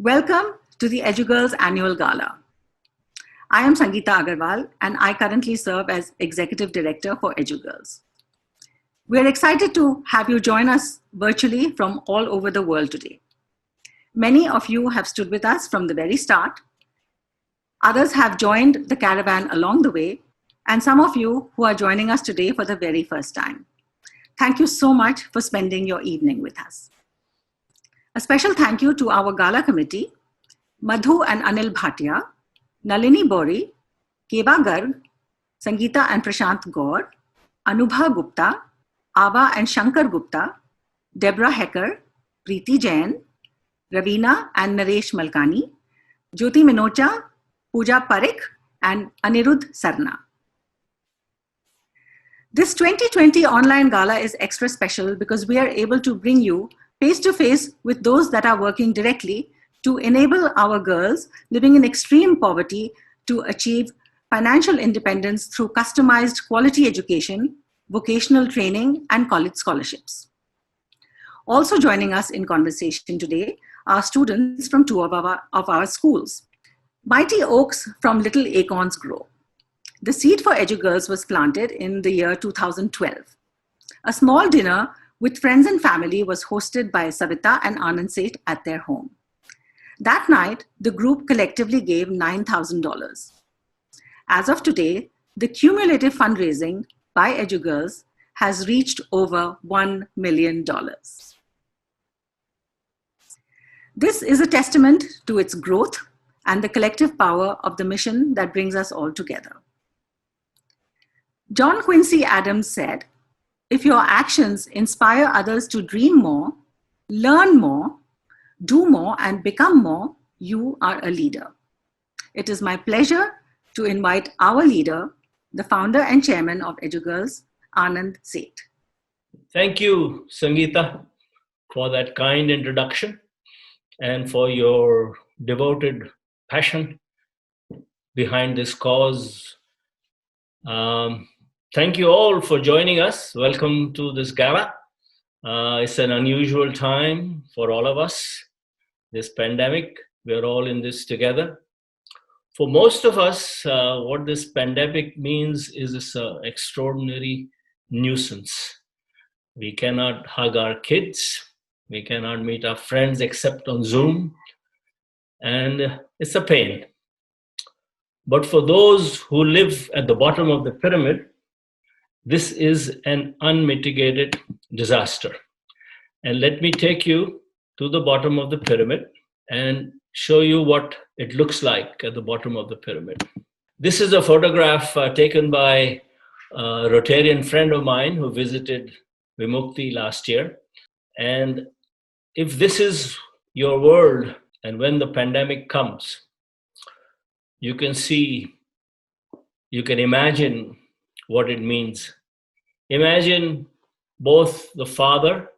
Welcome to the EduGIRLS Annual Gala. I am Sangeeta Agarwal and I currently serve as Executive Director for EduGIRLS. We are excited to have you join us virtually from all over the world today. Many of you have stood with us from the very start. Others have joined the caravan along the way, and some of you who are joining us today for the very first time. Thank you so much for spending your evening with us. A special thank you to our Gala committee, Madhu and Anil Bhatia, Nalini Bori, Keva Garg, Sangeeta and Prashant Gaur, Anubha Gupta, Ava and Shankar Gupta, Deborah Hecker, Preeti Jain, Ravina and Naresh Malkani, Jyoti Minocha, Pooja Parekh, and Anirudh Sarna. This 2020 online gala is extra special because we are able to bring you face-to-face with those that are working directly to enable our girls living in extreme poverty to achieve financial independence through customized quality education, vocational training, and college scholarships. Also joining us in conversation today are students from two of our schools. Mighty oaks from little acorns grow. The seed for EduGIRLS was planted in the year 2012. A small dinner with friends and family was hosted by Savita and Anand Seth at their home. That night, the group collectively gave $9,000. As of today, the cumulative fundraising by EduGIRLS has reached over $1 million. This is a testament to its growth and the collective power of the mission that brings us all together. John Quincy Adams said, "If your actions inspire others to dream more, learn more, do more, and become more, you are a leader." It is my pleasure to invite our leader, the founder and chairman of EduGIRLS, Anand Seth. Thank you, Sangeeta, for that kind introduction and for your devoted passion behind this cause. Thank you all for joining us. Welcome to this gala. It's an unusual time for all of us. This pandemic, we're all in this together. For most of us, what this pandemic means is this extraordinary nuisance. We cannot hug our kids. We cannot meet our friends except on Zoom. And it's a pain. But for those who live at the bottom of the pyramid, this is an unmitigated disaster. And let me take you to the bottom of the pyramid and show you what it looks like at the bottom of the pyramid. This is a photograph taken by a Rotarian friend of mine who visited Vimukti last year. And if this is your world, and when the pandemic comes, you can see, you can imagine what it means. Imagine both the father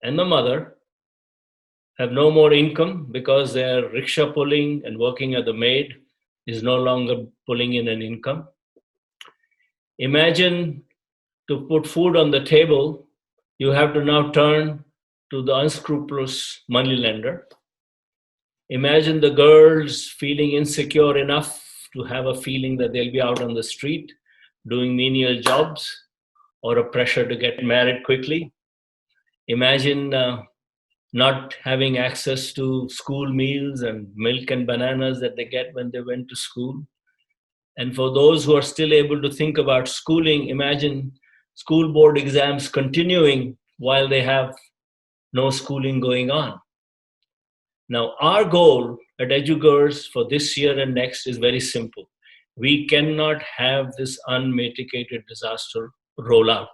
and the mother have no more income because their rickshaw pulling and working as a maid is no longer pulling in an income. Imagine to put food on the table, you have to now turn to the unscrupulous moneylender. Imagine the girls feeling insecure enough to have a feeling that they'll be out on the street doing menial jobs or a pressure to get married quickly. Imagine not having access to school meals and milk and bananas that they get when they went to school. And for those who are still able to think about schooling, imagine school board exams continuing while they have no schooling going on. Now, our goal at EduGIRLS for this year and next is very simple. We cannot have this unmitigated disaster roll out.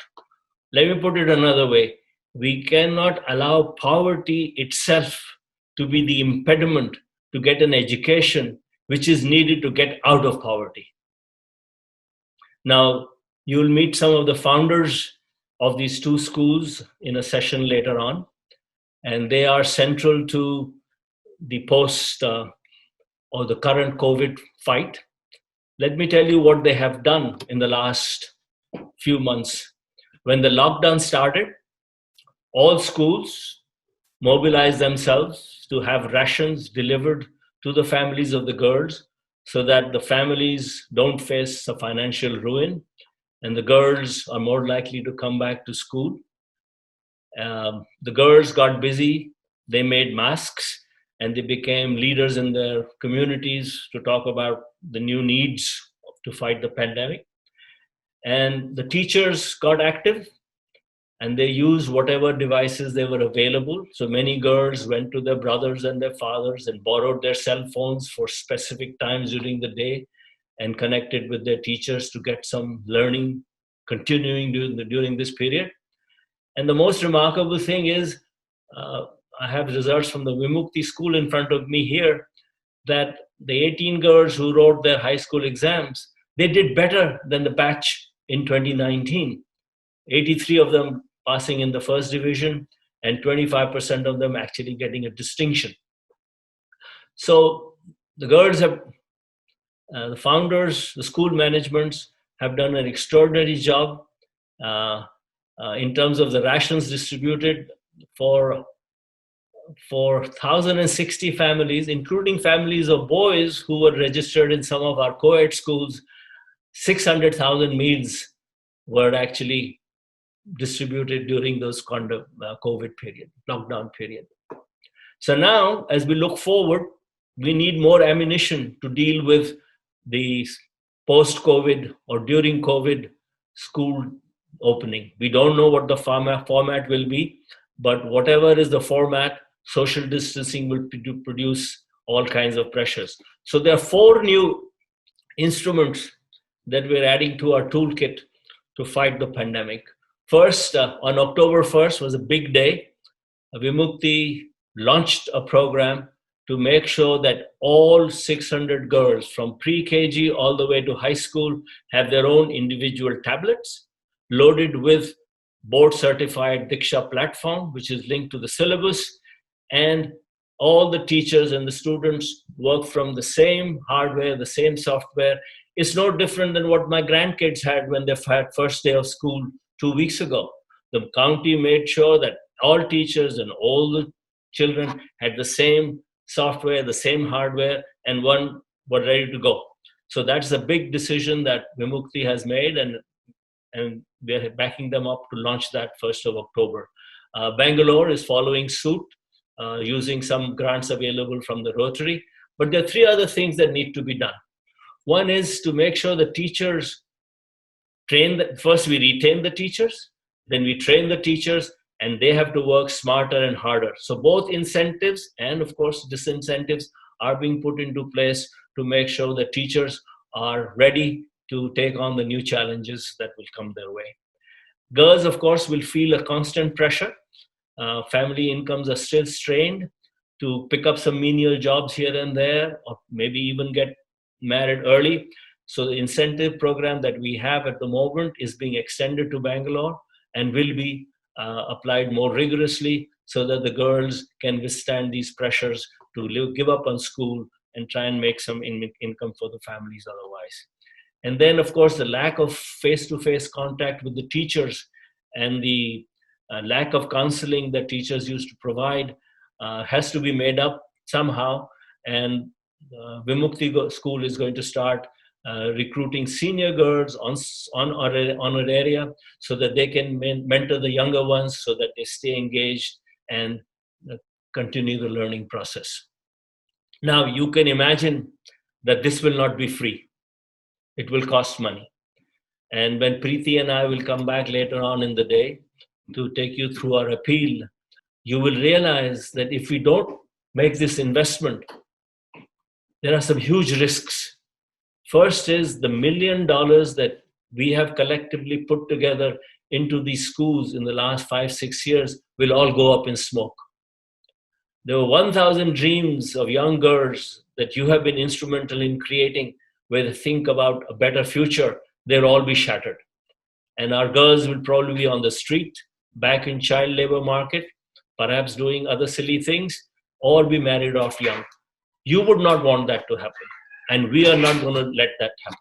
Let me put it another way. We cannot allow poverty itself to be the impediment to get an education which is needed to get out of poverty. Now, you'll meet some of the founders of these two schools in a session later on, and they are central to the post or the current COVID fight. Let me tell you what they have done in the last few months. When the lockdown started, all schools mobilized themselves to have rations delivered to the families of the girls so that the families don't face a financial ruin and the girls are more likely to come back to school. The girls got busy, they made masks, and they became leaders in their communities to talk about the new needs to fight the pandemic. And the teachers got active and they used whatever devices they were available. So many girls went to their brothers and their fathers and borrowed their cell phones for specific times during the day and connected with their teachers to get some learning continuing during this period. And the most remarkable thing is, I have results from the Vimukti school in front of me here, that the 18 girls who wrote their high school exams, they did better than the batch in 2019. 83 of them passing in the first division and 25% of them actually getting a distinction. So the girls have, the founders, the school managements have done an extraordinary job in terms of the rations distributed for 1,060 families, including families of boys who were registered in some of our co-ed schools. 600,000 meals were actually distributed during those kind of COVID period, lockdown period. So now, as we look forward, we need more ammunition to deal with the post-COVID or during COVID school opening. We don't know what the format will be, but whatever is the format, social distancing will produce all kinds of pressures. So there are 4 new instruments that we're adding to our toolkit to fight the pandemic. First, on October 1st was a big day. Vimukti launched a program to make sure that all 600 girls from pre-KG all the way to high school have their own individual tablets loaded with board-certified Diksha platform, which is linked to the syllabus, and all the teachers and the students work from the same hardware, the same software. It's no different than what my grandkids had when they had first day of school 2 weeks ago. The county made sure that all teachers and all the children had the same software, the same hardware, and were ready to go. So that's a big decision that Vimukti has made, and we're backing them up to launch that 1st of October. Bangalore is following suit using some grants available from the Rotary. But there are 3 other things that need to be done. One is to make sure the teachers first we retain the teachers, then we train the teachers, and they have to work smarter and harder. So both incentives and, of course, disincentives are being put into place to make sure that teachers are ready to take on the new challenges that will come their way. Girls, of course, will feel a constant pressure. Family incomes are still strained to pick up some menial jobs here and there, or maybe even get married early. So the incentive program that we have at the moment is being extended to Bangalore and will be applied more rigorously so that the girls can withstand these pressures to give up on school and try and make some income for the families otherwise. And then, of course, the lack of face-to-face contact with the teachers and the lack of counseling that teachers used to provide has to be made up somehow. And Vimukti School is going to start recruiting senior girls on our area so that they can mentor the younger ones so that they stay engaged and continue the learning process. Now, you can imagine that this will not be free. It will cost money. And when Preeti and I will come back later on in the day to take you through our appeal, you will realize that if we don't make this investment, there are some huge risks. First is the $1 million that we have collectively put together into these schools in the last 5-6 years will all go up in smoke. There were 1,000 dreams of young girls that you have been instrumental in creating where they think about a better future. They'll all be shattered. And our girls will probably be on the street, back in child labor market, perhaps doing other silly things, or be married off young. You would not want that to happen. And we are not going to let that happen.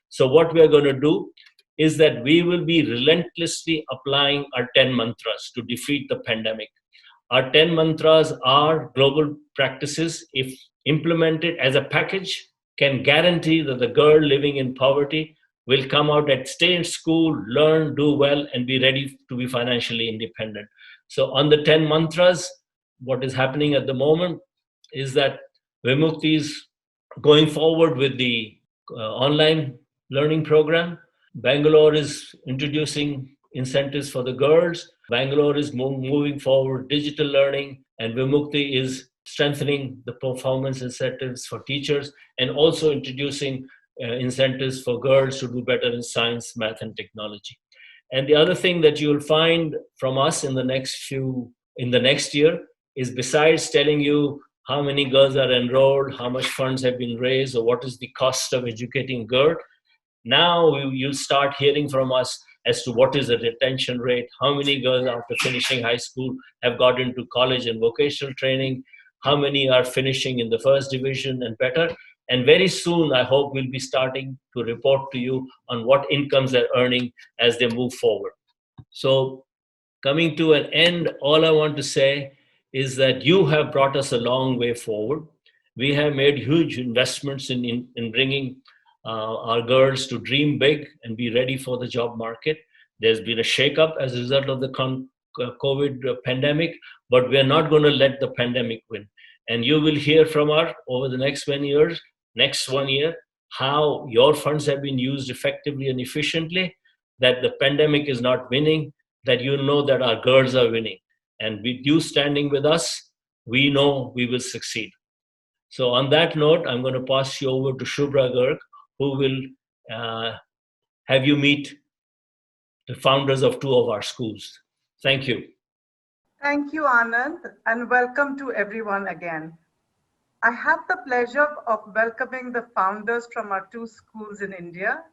So what we are going to do is that we will be relentlessly applying our 10 mantras to defeat the pandemic. Our 10 mantras are global practices. If implemented as a package, can guarantee that the girl living in poverty will come out and stay in school, learn, do well, and be ready to be financially independent. So, on the 10 mantras, what is happening at the moment is that Vimukti is going forward with the online learning program. Bangalore is introducing incentives for the girls. Bangalore is moving forward digital learning, and Vimukti is strengthening the performance incentives for teachers and also introducing incentives for girls to do better in science, math, and technology. And the other thing that you'll find from us in the next year is, besides telling you how many girls are enrolled, how much funds have been raised, or what is the cost of educating girls, now you'll start hearing from us as to what is the retention rate, how many girls after finishing high school have got into college and vocational training, how many are finishing in the first division and better. And very soon, I hope we'll be starting to report to you on what incomes they're earning as they move forward. So, coming to an end, all I want to say is that you have brought us a long way forward. We have made huge investments in bringing our girls to dream big and be ready for the job market. There's been a shakeup as a result of the COVID pandemic, but we're not going to let the pandemic win. And you will hear from us over the next 1 year, how your funds have been used effectively and efficiently, that the pandemic is not winning, that you know that our girls are winning. And with you standing with us, we know we will succeed. So on that note, I'm going to pass you over to Shubhra Garg, who will have you meet the founders of 2 of our schools. Thank you. Thank you, Anand, and welcome to everyone again. I have the pleasure of welcoming the founders from our 2 schools in India.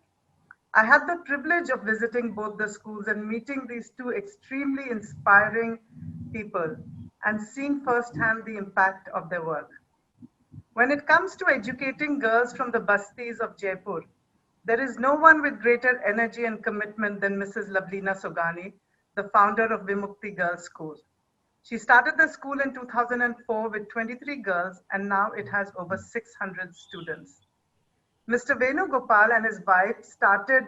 I had the privilege of visiting both the schools and meeting these 2 extremely inspiring people and seeing firsthand the impact of their work. When it comes to educating girls from the bastis of Jaipur, there is no one with greater energy and commitment than Mrs. Lavleena Sogani, the founder of Vimukti Girls School. She started the school in 2004 with 23 girls, and now it has over 600 students. Mr. Venu Gopal and his wife started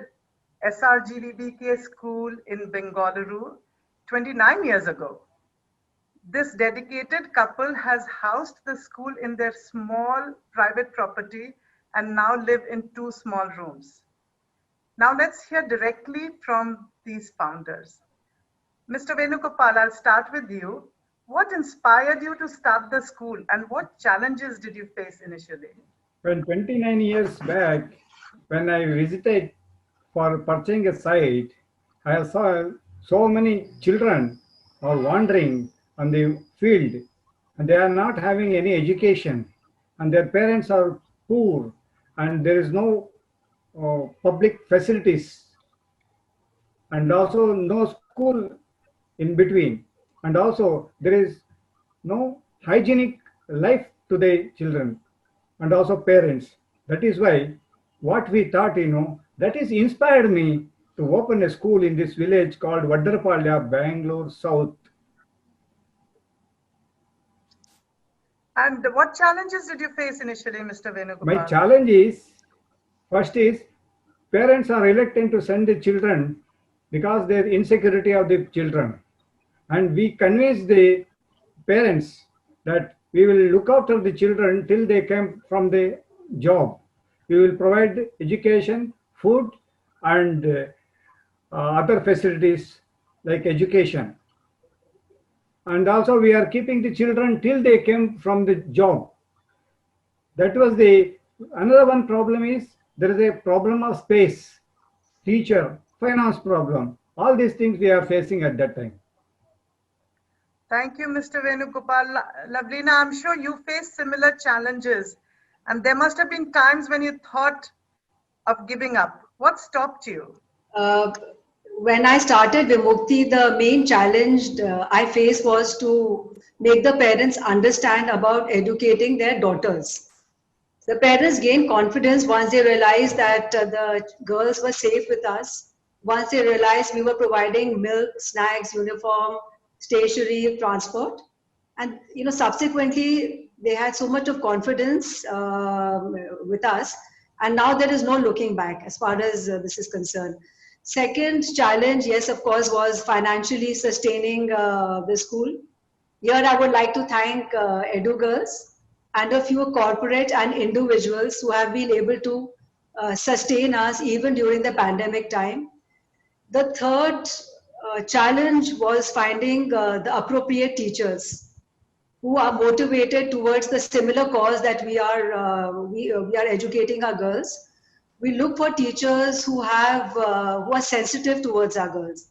SRGVBK school in Bengaluru 29 years ago. This dedicated couple has housed the school in their small private property and now live in 2 small rooms. Now let's hear directly from these founders. Mr. Venugopal, I'll start with you. What inspired you to start the school and what challenges did you face initially? When 29 years back, when I visited for purchasing a site, I saw so many children are wandering on the field and they are not having any education and their parents are poor and there is no public facilities and also no school in between, and also there is no hygienic life to the children and also parents. That is why what we thought, that is inspired me to open a school in this village called Vadarapalya, Bangalore South. And what challenges did you face initially, Mr. Venugopal? My challenge is, first is, parents are reluctant to send the children because their insecurity of the children. And we convince the parents that we will look after the children till they come from the job. We will provide education, food, and other facilities like education. And also we are keeping the children till they came from the job. That was another one problem is there is a problem of space, teacher, finance problem. All these things we are facing at that time. Thank you, Mr. Venugopal. Lavleena, I'm sure you faced similar challenges and there must have been times when you thought of giving up. What stopped you? When I started Vimukti, the main challenge I faced was to make the parents understand about educating their daughters. The parents gained confidence once they realized that the girls were safe with us. Once they realized we were providing milk, snacks, uniform, stationery, transport. And subsequently they had so much of confidence with us, and now there is no looking back as far as this is concerned. Second challenge, yes, of course, was financially sustaining the school. Here I would like to thank EduGirls and a few corporate and individuals who have been able to sustain us even during the pandemic time. The third challenge was finding the appropriate teachers who are motivated towards the similar cause that we are educating our girls. We look for teachers who are sensitive towards our girls.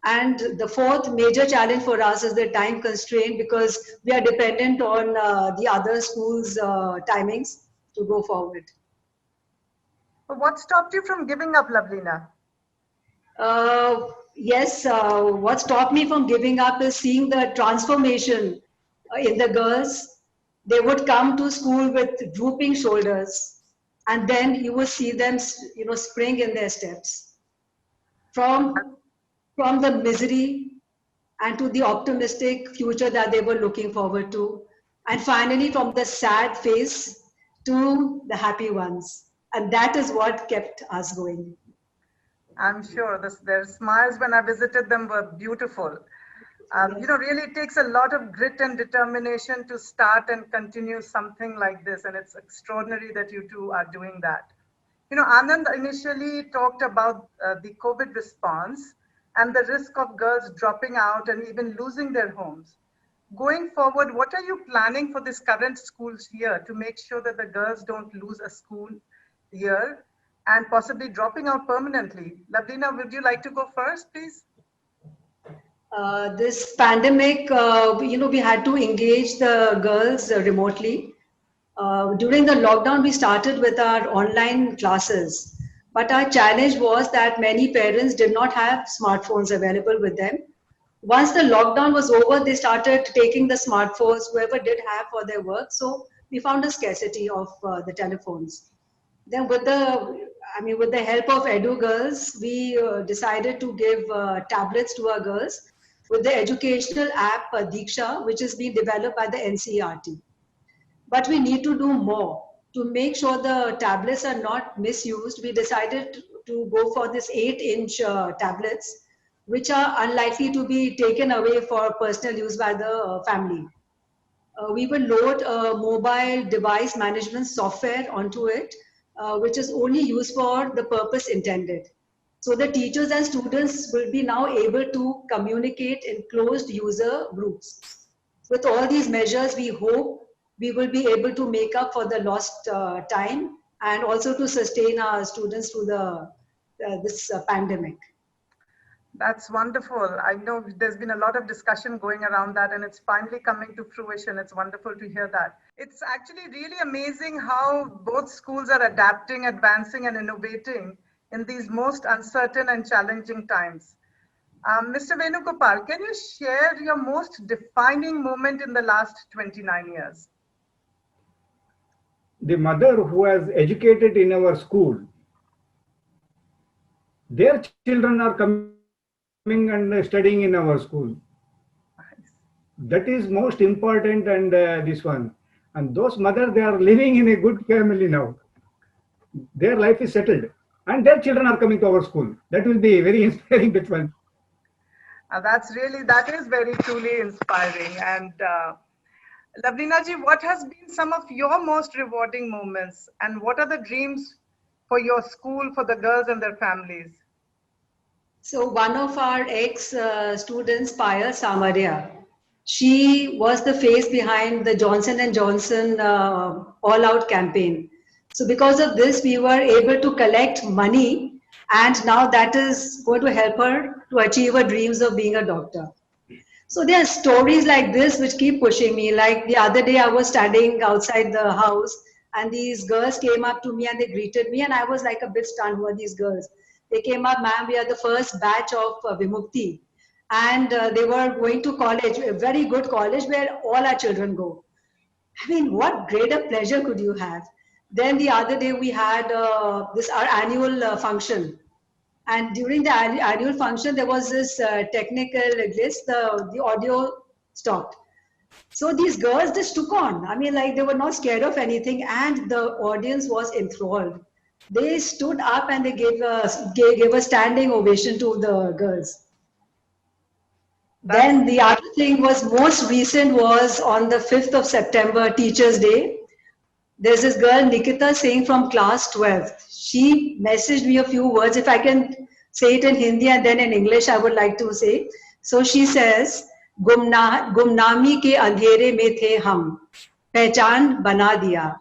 And the fourth major challenge for us is the time constraint, because we are dependent on the other schools' timings to go forward. What stopped you from giving up, Lavlina? Yes, what stopped me from giving up is seeing the transformation in the girls. They would come to school with drooping shoulders, and then you will see them, spring in their steps. From the misery and to the optimistic future that they were looking forward to. And finally, from the sad phase to the happy ones. And that is what kept us going. I'm sure their smiles when I visited them were beautiful. Really it takes a lot of grit and determination to start and continue something like this. And it's extraordinary that you two are doing that. Anand initially talked about the COVID response and the risk of girls dropping out and even losing their homes. Going forward, what are you planning for this current school year to make sure that the girls don't lose a school year and possibly dropping out permanently? Lavlina, would you like to go first, please? This pandemic, we had to engage the girls remotely. During the lockdown, we started with our online classes. But our challenge was that many parents did not have smartphones available with them. Once the lockdown was over, they started taking the smartphones, whoever did have for their work. So we found a scarcity of the telephones. Then with the help of EduGirls, we decided to give tablets to our girls with the educational app Diksha, which is being developed by the NCERT. But we need to do more to make sure the tablets are not misused. We decided to go for this 8-inch tablets, which are unlikely to be taken away for personal use by the family. We will load a mobile device management software onto it, which is only used for the purpose intended. So the teachers and students will be now able to communicate in closed user groups. With all these measures, we hope we will be able to make up for the lost time and also to sustain our students through this pandemic. That's wonderful. I know there's been a lot of discussion going around that, and it's finally coming to fruition. It's wonderful to hear that. It's actually really amazing how both schools are adapting, advancing, and innovating in these most uncertain and challenging times. Mr. Venugopal, can you share your most defining moment in the last 29 years? The mother who has educated in our school, their children are coming and studying in our school. That is most important, and this one. And those mothers, they are living in a good family now. Their life is settled. And their children are coming to our school. That will be very inspiring, that one. That is very truly inspiring. And Lavlina ji, what has been some of your most rewarding moments, and what are the dreams for your school, for the girls and their families? So one of our ex-students, Payal Samaria, she was the face behind the Johnson & Johnson all-out campaign. So because of this, we were able to collect money, and now that is going to help her to achieve her dreams of being a doctor. So there are stories like this which keep pushing me. Like the other day, I was standing outside the house, and these girls came up to me and they greeted me, and I was like a bit stunned. Who are these girls? They came up, ma'am, we are the first batch of Vimukti. And they were going to college, a very good college where all our children go. I mean, what greater pleasure could you have? Then the other day we had our annual function. And during the annual function, there was this technical glitch, the audio stopped. So these girls just took on. I mean, like they were not scared of anything, and the audience was enthralled. They stood up and they gave a standing ovation to the girls. That's Then the other thing was most recent was on the 5th of September, Teachers' Day. There's this girl, Nikita, saying from class 12th. She messaged me a few words. If I can say it in Hindi and then in English, I would like to say. So she says, गुमनामी के अंधेरे में थे हम, पहचान बना दिया,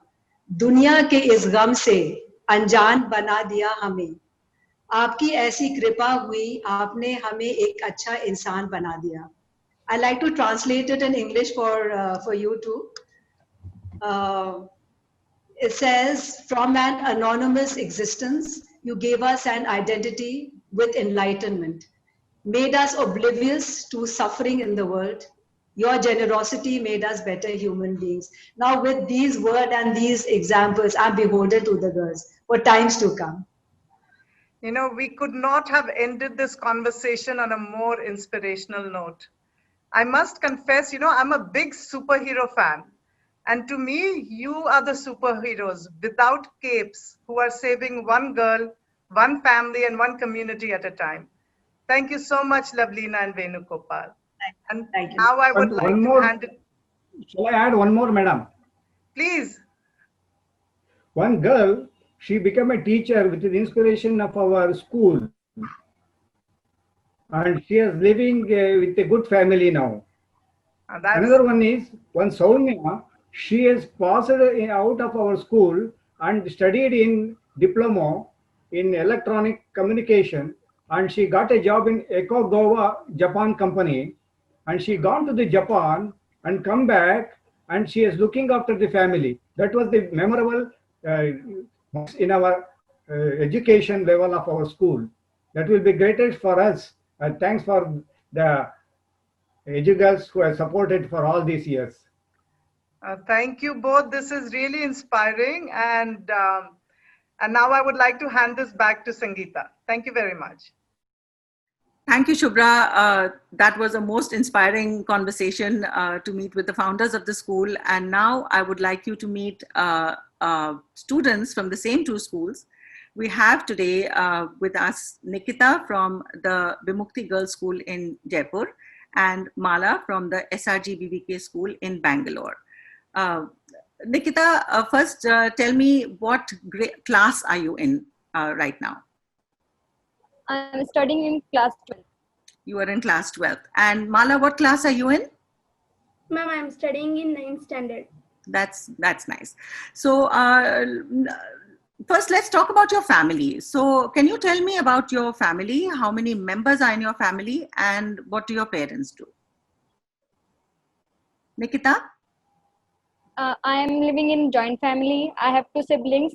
दुनिया के इस गम से अनजान बना दिया हमें, आपकी ऐसी कृपा हुई, आपने हमें एक अच्छा इंसान बना दिया. I like to translate it in English for you too. It says, from an anonymous existence, you gave us an identity with enlightenment, made us oblivious to suffering in the world. Your generosity made us better human beings. Now, with these words and these examples, I'm beholden to the girls for times to come. You know, we could not have ended this conversation on a more inspirational note. I must confess, you know, I'm a big superhero fan. And to me, you are the superheroes without capes who are saving one girl, one family, and one community at a time. Thank you so much, Lavlina and Venugopal. And Thank you. now I would One like to more. hand it. Shall I add one more, madam? Please. One girl, she became a teacher with the inspiration of our school. And she is living with a good family now. That's Another one is one Soumya. She has passed out of our school and studied in diploma in electronic communication, and she got a job in Ecogowa Japan company, and she gone to the Japan and come back, and she is looking after the family. That was the memorable in our education level of our school. That will be greatest for us. Thanks for the EduGIRLS who have supported for all these years. Thank you both. This is really inspiring. And now I would like to hand this back to Sangeeta. Thank you very much. Thank you, Shubhra. That was a most inspiring conversation to meet with the founders of the school. And now I would like you to meet students from the same two schools. We have today with us Nikita from the Vimukti Girls School in Jaipur and Mala from the SRG BBK School in Bangalore. Nikita, first tell me what class are you in right now? I'm studying in class 12. You are in class 12. And Mala, what class are you in? Ma'am, I'm studying in 9th standard. That's nice. So first, let's talk about your family. So can you tell me about your family? How many members are in your family and what do your parents do? Nikita? I am living in joint family. I have two siblings,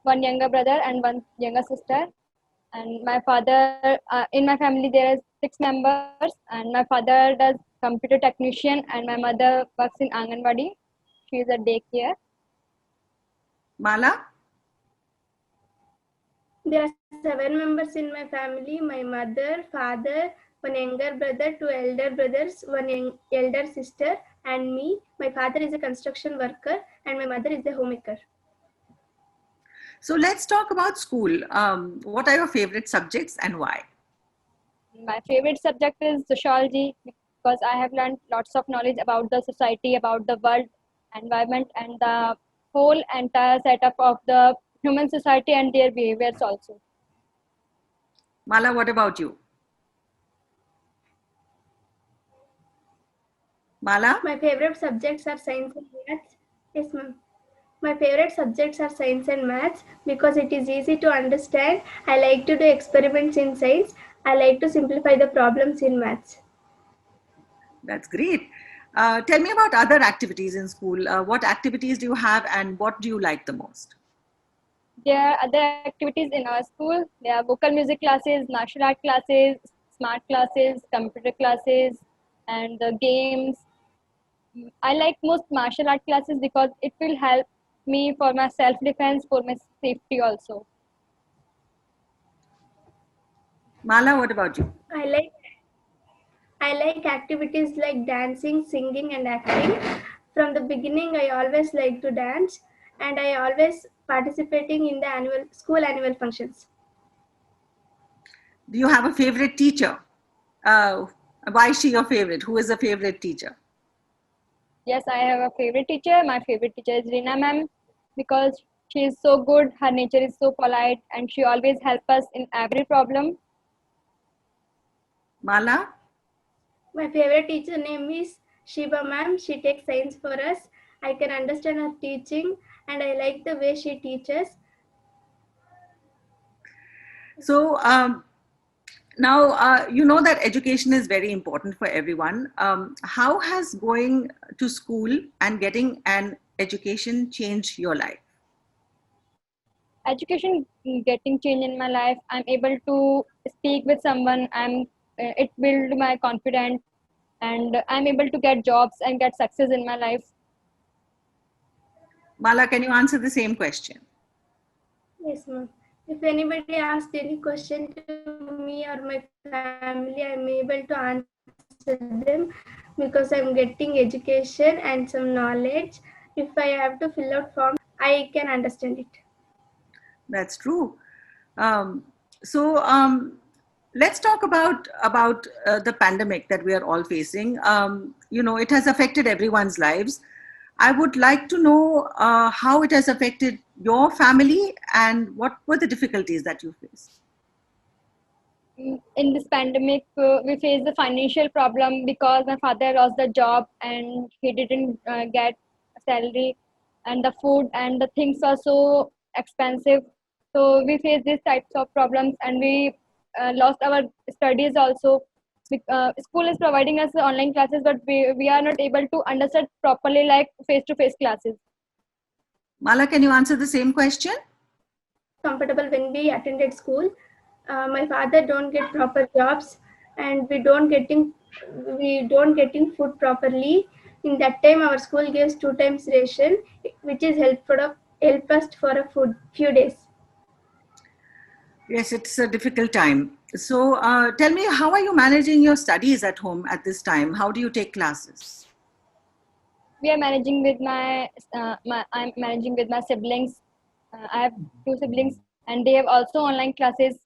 one younger brother and one younger sister. And my father, in my family there are 6 members, and my father does computer technician and my mother works in Anganwadi. She is a daycare. Mala? There are 7 members in my family. My mother, father, one younger brother, 2 elder brothers, one elder sister, and me. My father is a construction worker and my mother is a homemaker. So let's talk about school. What are your favorite subjects and why? My favorite subject is sociology because I have learned lots of knowledge about the society, about the world, environment, and the whole entire setup of the human society and their behaviors also. Mala, what about you? Mala? My favorite subjects are science and maths. Yes, ma'am. My favorite subjects are science and maths because it is easy to understand. I like to do experiments in science. I like to simplify the problems in maths. That's great. Tell me about other activities in school. What activities do you have and what do you like the most? There are other activities in our school. There are vocal music classes, martial art classes, smart classes, computer classes, and the games. I like most martial art classes because it will help me for my self-defense, for my safety also. Mala, what about you? I I like activities like dancing, singing, and acting. From the beginning, I always like to dance, and I always participating in the school annual functions. Do you have a favorite teacher? Uh, why is she your favorite? Who is a favorite teacher? Yes, I have a favorite teacher. My favorite teacher is Rina ma'am because she is so good. Her nature is so polite, and she always helps us in every problem. Mala? My favorite teacher name is Shiva ma'am. She takes science for us. I can understand her teaching, and I like the way she teaches. So now you know that education is very important for everyone. How has going to school and getting an education changed your life? Education getting change in my life. I'm able to speak with someone. It build my confidence, and I'm able to get jobs and get success in my life. Mala, can you answer the same question? Yes, ma'am. If anybody asks any question to me or my family, I'm able to answer them because I'm getting education and some knowledge. If I have to fill out form, I can understand it. That's true. Um, so let's talk about the pandemic that we are all facing. You know, it has affected everyone's lives. I would like to know how it has affected your family and what were the difficulties that you faced. In this pandemic, we faced the financial problem because my father lost the job and he didn't get salary, and the food and the things are so expensive. So we faced these types of problems, and we lost our studies also. School is providing us online classes, but we are not able to understand properly like face-to-face classes. Mala, can you answer the same question? Comfortable when we attended school. My father don't get proper jobs, and we don't getting food properly. In that time, our school gives 2 times ration, which is help us for a few days. Yes, it's a difficult time. So tell me, how are you managing your studies at home at this time? How do you take classes? We are managing with I'm managing with my siblings. I have two siblings, and they have also online classes.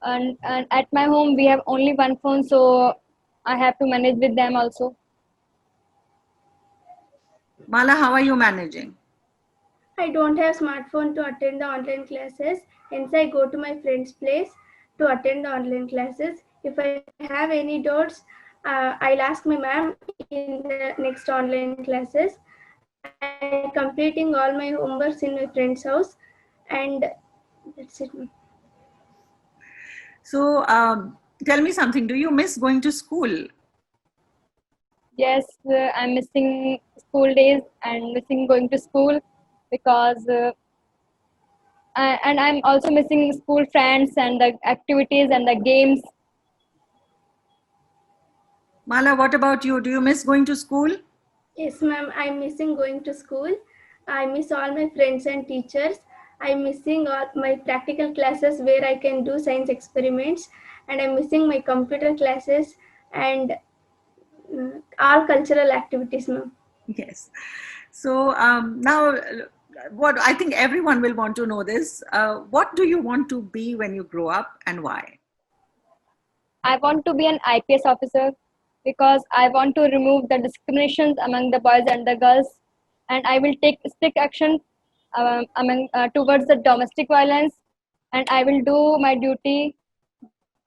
And at my home, we have only one phone, so I have to manage with them also. Mala, how are you managing? I don't have smartphone to attend the online classes, hence I go to my friend's place to attend the online classes. If I have any doubts, I'll ask my ma'am in the next online classes. I completing all my homeworks in my friend's house, and that's it. So tell me something. Do you miss going to school? Yes, I'm missing school days and missing going to school because and I'm also missing school friends and the activities and the games. Mala, what about you? Do you miss going to school? Yes, ma'am. I'm missing going to school. I miss all my friends and teachers. I'm missing all my practical classes where I can do science experiments, and I'm missing my computer classes and all cultural activities, ma'am. Yes. So now, what I think everyone will want to know this. What do you want to be when you grow up and why? I want to be an IPS officer because I want to remove the discriminations among the boys and the girls, and I will take strict action towards the domestic violence, and I will do my duty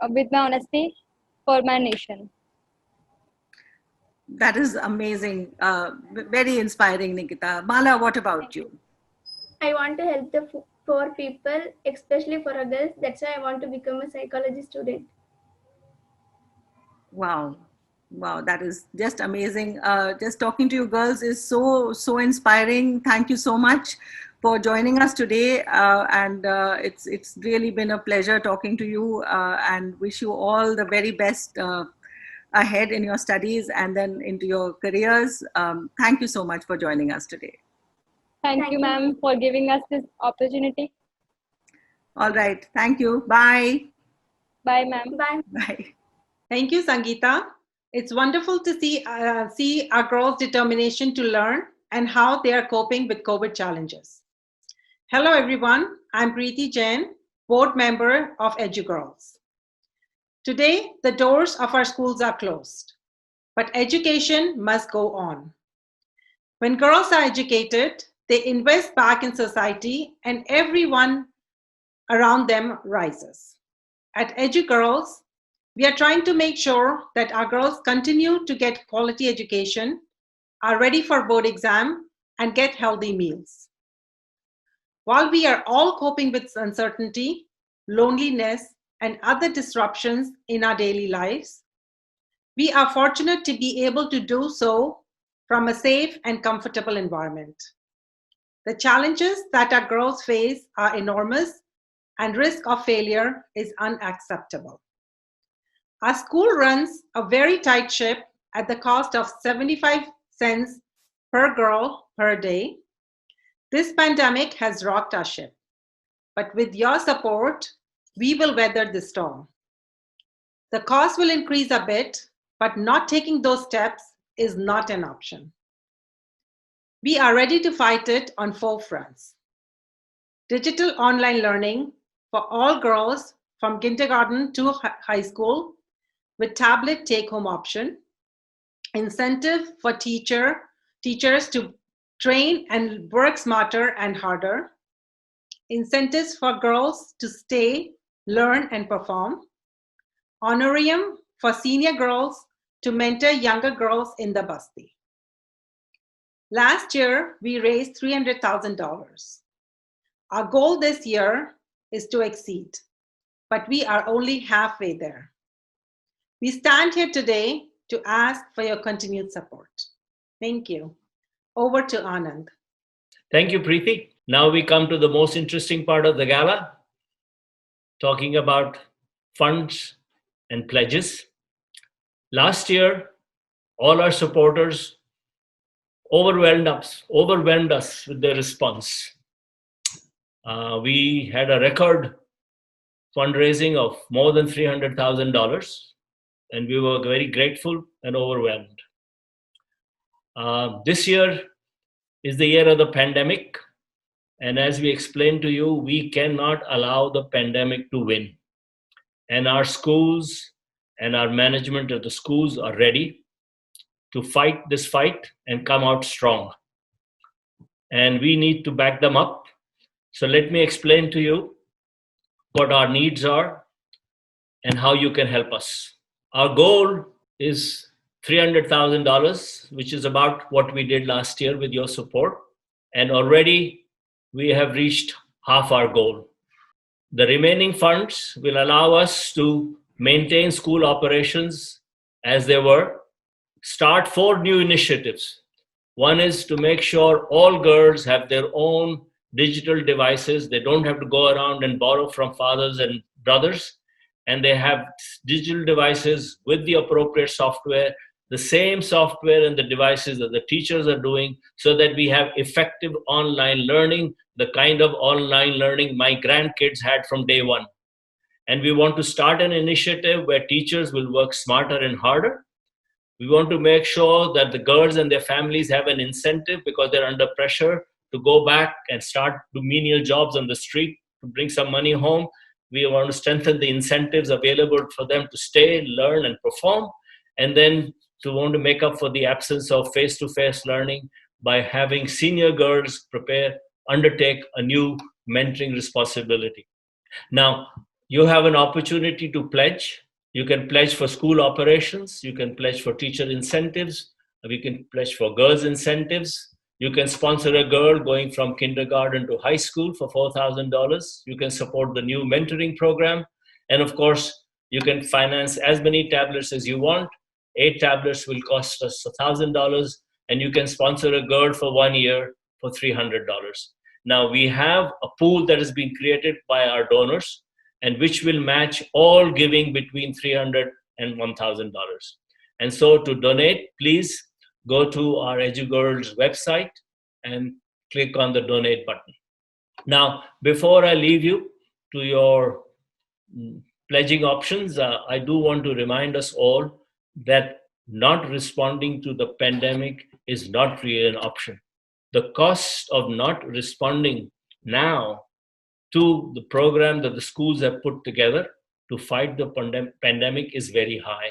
with my honesty for my nation. That is amazing. Very inspiring, Nikita. Mala, what about you? I want to help the poor people, especially for girls. That's why I want to become a psychology student. Wow. Wow, that is just amazing. Just talking to you girls is so inspiring. Thank you so much for joining us today. And it's really been a pleasure talking to you and wish you all the very best ahead in your studies and then into your careers. Thank you so much for joining us today. Thank you, ma'am, for giving us this opportunity. All right. Thank you. Bye. Bye, ma'am. Bye. Bye. Thank you, Sangeeta. It's wonderful to see our girls' determination to learn and how they are coping with COVID challenges. Hello, everyone. I'm Preeti Jain, board member of EduGIRLS. Today, the doors of our schools are closed, but education must go on. When girls are educated, they invest back in society and everyone around them rises. At EduGIRLS, we are trying to make sure that our girls continue to get quality education, are ready for board exam, and get healthy meals. While we are all coping with uncertainty, loneliness, and other disruptions in our daily lives, we are fortunate to be able to do so from a safe and comfortable environment. The challenges that our girls face are enormous, and risk of failure is unacceptable. Our school runs a very tight ship at the cost of 75 cents per girl per day. This pandemic has rocked our ship, but with your support, we will weather the storm. The cost will increase a bit, but not taking those steps is not an option. We are ready to fight it on 4 fronts. Digital online learning for all girls from kindergarten to high school with tablet take-home option, incentive for teachers to train and work smarter and harder, incentives for girls to stay, learn, and perform, honorarium for senior girls to mentor younger girls in the Basti. Last year, we raised $300,000. Our goal this year is to exceed, but we are only halfway there. We stand here today to ask for your continued support. Thank you. Over to Anand. Thank you, Preeti. Now we come to the most interesting part of the gala, talking about funds and pledges. Last year, all our supporters overwhelmed us with their response. We had a record fundraising of more than $300,000, and we were very grateful and overwhelmed. This year is the year of the pandemic, and as we explained to you, we cannot allow the pandemic to win. And our schools and our management of the schools are ready to fight this fight and come out strong. And we need to back them up. So let me explain to you what our needs are and how you can help us. Our goal is $300,000, which is about what we did last year with your support. And already we have reached half our goal. The remaining funds will allow us to maintain school operations as they were, start 4 new initiatives. One is to make sure all girls have their own digital devices. They don't have to go around and borrow from fathers and brothers, and they have digital devices with the appropriate software, the same software and the devices that the teachers are doing, so that we have effective online learning, the kind of online learning my grandkids had from day one. And we want to start an initiative where teachers will work smarter and harder. We want to make sure that the girls and their families have an incentive because they're under pressure to go back and start do menial jobs on the street to bring some money home. We want to strengthen the incentives available for them to stay, learn, and perform. And then to want to make up for the absence of face-to-face learning by having senior girls undertake a new mentoring responsibility. Now, you have an opportunity to pledge. You can pledge for school operations. You can pledge for teacher incentives. We can pledge for girls' incentives. You can sponsor a girl going from kindergarten to high school for $4,000. You can support the new mentoring program. And of course, you can finance as many tablets as you want. 8 tablets will cost us $1,000. And you can sponsor a girl for 1 year for $300. Now, we have a pool that has been created by our donors, and which will match all giving between $300 and $1,000. And so to donate, please go to our EduGIRLS website and click on the donate button. Now, before I leave you to your pledging options, I do want to remind us all that not responding to the pandemic is not really an option. The cost of not responding now to the program that the schools have put together to fight the pandemic is very high.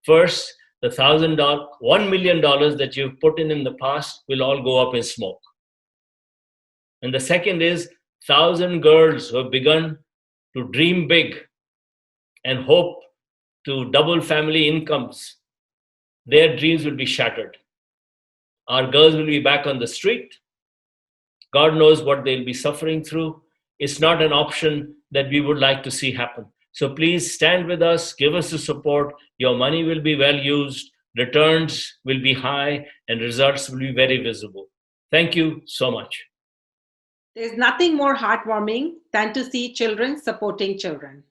First, the $1 million that you've put in the past will all go up in smoke. And the second is 1,000 girls who have begun to dream big and hope to double family incomes. Their dreams will be shattered. Our girls will be back on the street. God knows what they'll be suffering through. It's not an option that we would like to see happen. So please stand with us, give us the support. Your money will be well used, returns will be high, and results will be very visible. Thank you so much. There's nothing more heartwarming than to see children supporting children.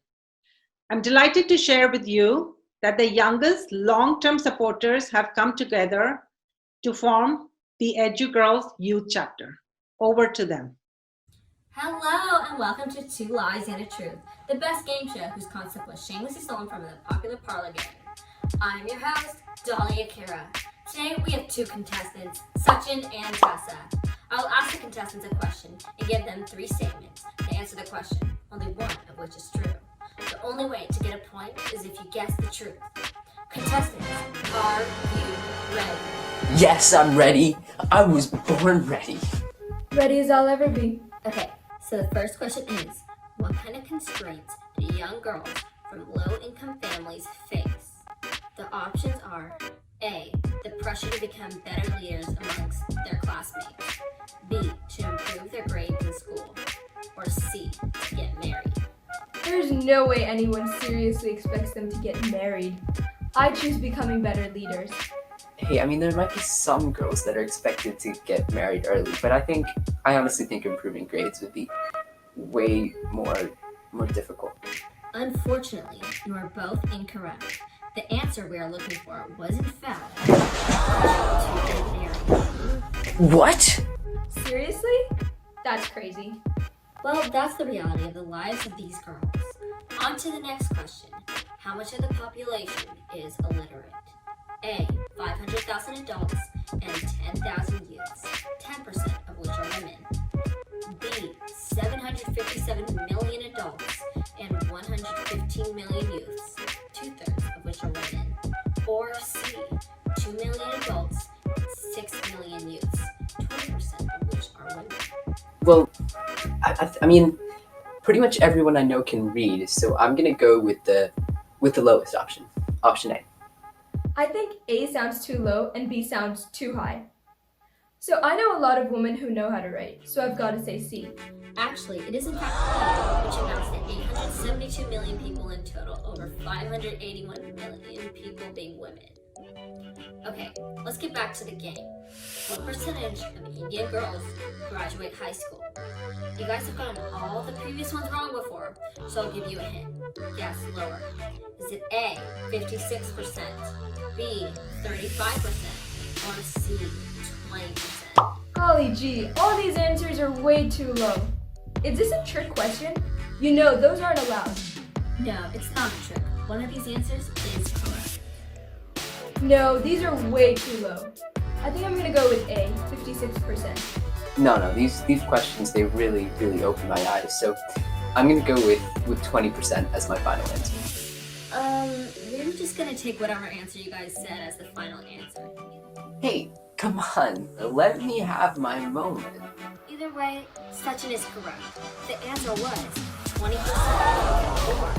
I'm delighted to share with you that the youngest long-term supporters have come together to form the EduGIRLS Youth Chapter. Over to them. Hello and welcome to Two Lies and a Truth, the best game show whose concept was shamelessly stolen from the popular parlor game. I'm your host, Dolly Akira. Today we have two contestants, Sachin and Tessa. I will ask the contestants a question and give them 3 statements. They answer the question, only one of which is true. The only way to get a point is if you guess the truth. Contestants, are you ready? Yes, I'm ready. I was born ready. Ready as I'll ever be. Okay, so the first question is, what kind of constraints do young girls from low-income families face? The options are A, the pressure to become better leaders amongst their classmates, B, to improve their grades in school, or C, to get married. There's no way anyone seriously expects them to get married. I choose becoming better leaders. Hey, I mean, there might be some girls that are expected to get married early, but I honestly think improving grades would be way more difficult. Unfortunately, you are both incorrect. The answer we are looking for was in fact to get married. What? Seriously? That's crazy. Well, that's the reality of the lives of these girls. On to the next question. How much of the population is illiterate? A, 500,000 adults and 10,000 youths, 10% of which are women. B, 757 million adults and 115 million youths, 2/3 of which are women. Or C, 2 million adults, 6 million youths, 20% of which are women. Well, I mean, pretty much everyone I know can read, so I'm gonna go with the lowest option, option A. I think A sounds too low and B sounds too high. So I know a lot of women who know how to write, so I've got to say C. Actually, it is in fact B, which amounts to 872 million people in total, over 581 million people being women. Okay, let's get back to the game. What percentage of Indian girls graduate high school? You guys have gotten all the previous ones wrong before, so I'll give you a hint. Guess lower. Is it A, 56%, B, 35%, or C, 20%? Golly gee, all these answers are way too low. Is this a trick question? You know, those aren't allowed. No, it's not a trick. One of these answers is correct. No, these are way too low. I think I'm gonna go with A, 56%. No, these questions, they really open my eyes, so I'm gonna go with 20% as my final answer. We're just gonna take whatever answer you guys said as the final answer. Hey, come on, let me have my moment. Either way, Sachin is correct. The answer was 20% or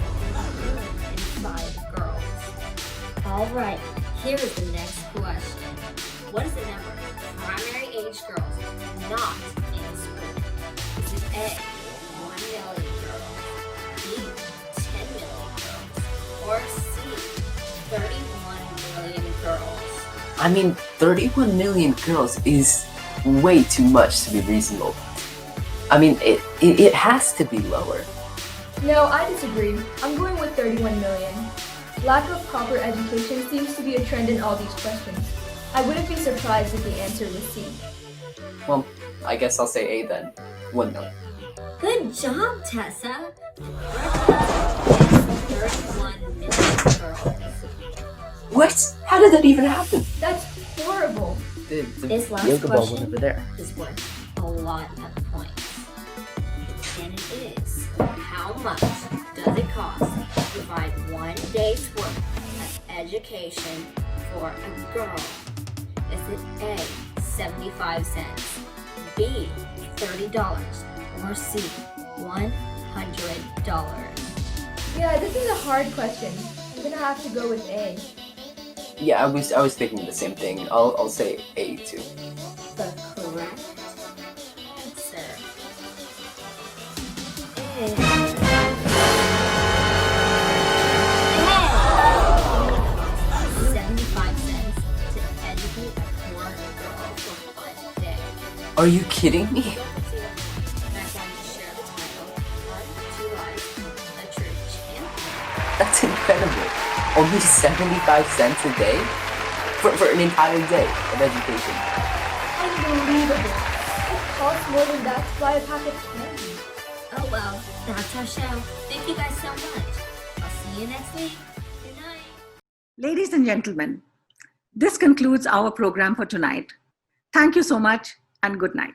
105 girls. Alright, here is the next question. What is the number of primary age girls not in school? Is it A, 1 million girls, B, 10 million girls, or C, 31 million girls? I mean, 31 million girls is way too much to be reasonable. I mean, it has to be lower. No, I disagree. I'm going with 31 million. Lack of proper education seems to be a trend in all these questions. I wouldn't be surprised if the answer was C. Well, I guess I'll say A then. 1 million. Good job, Tessa. The correct answer is 31 million girls. What? How How did that even happen? That's horrible. The This last yoga ball went question over there. is worth a lot of points. And it is, how much does it cost to provide 1 day's worth of education for a girl? Is it A, 75 cents, B, $30, or C, $100? Yeah, this is a hard question. I'm gonna have to go with A. Yeah, I was thinking the same thing. I'll say A too. The correct answer is 75 cents to educate a poor girl for 1 day. Are you kidding me? Next time you share the title, What to Life, a True Champion. That's incredible. Only 75 cents a day? For an entire day of education. Unbelievable. It costs more than that to buy a packet of candy. Oh well, that's our show. Thank you guys so much. I'll see you next week. Good night. Ladies and gentlemen, this concludes our program for tonight. Thank you so much and good night.